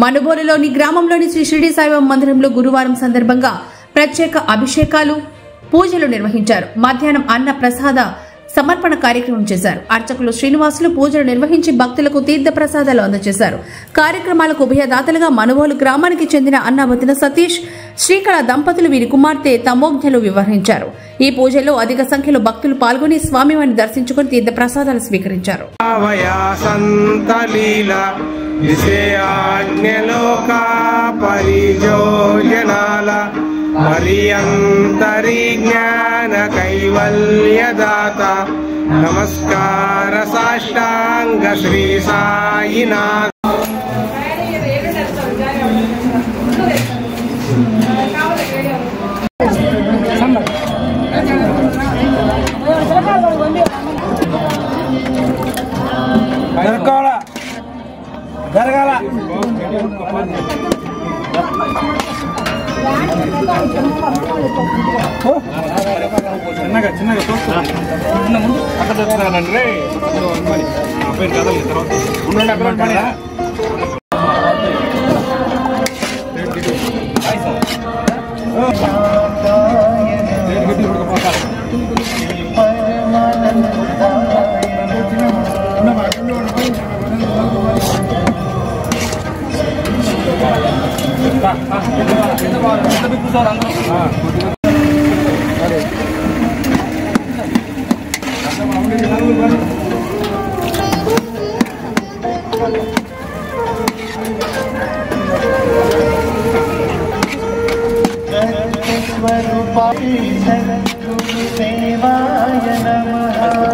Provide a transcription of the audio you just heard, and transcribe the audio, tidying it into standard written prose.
మనుబోలులోని గ్రామంలోని శ్రీ షిరిడి సాయిబాబా మందిరంలో గురువారం సందర్భంగా ప్రత్యేక అభిషేకాలు పూజలు నిర్వహించారు. మధ్యాహ్నం అన్న ప్రసాద సమర్పణ కార్యక్రమం చేశారు. అర్చకులు శ్రీనివాసులు పూజలు నిర్వహించి భక్తులకు తీర్థ ప్రసాదాలు అందజేశారు. కార్యక్రమాలకు ఉభయదాతలుగా మనుబోలు గ్రామానికి చెందిన అన్నావతిన సతీష్, శ్రీకళ దంపతులు వీరి కుమార్తె తమోజ్ఞలు వ్యవహరించారు. ఈ పూజలో అధిక సంఖ్యలో భక్తులు పాల్గొని స్వామివారిని దర్శించుకుని తీర్థ ప్రసాదాలు స్వీకరించారు. జ్ఞాన కైవల్యదాత నమస్కార సాష్టాంగ శ్రీ సాయినాథ్. జరగాల చిన్నగా ముందు అక్కడ చూస్తున్నానండి కదలు దేవాయ నమః.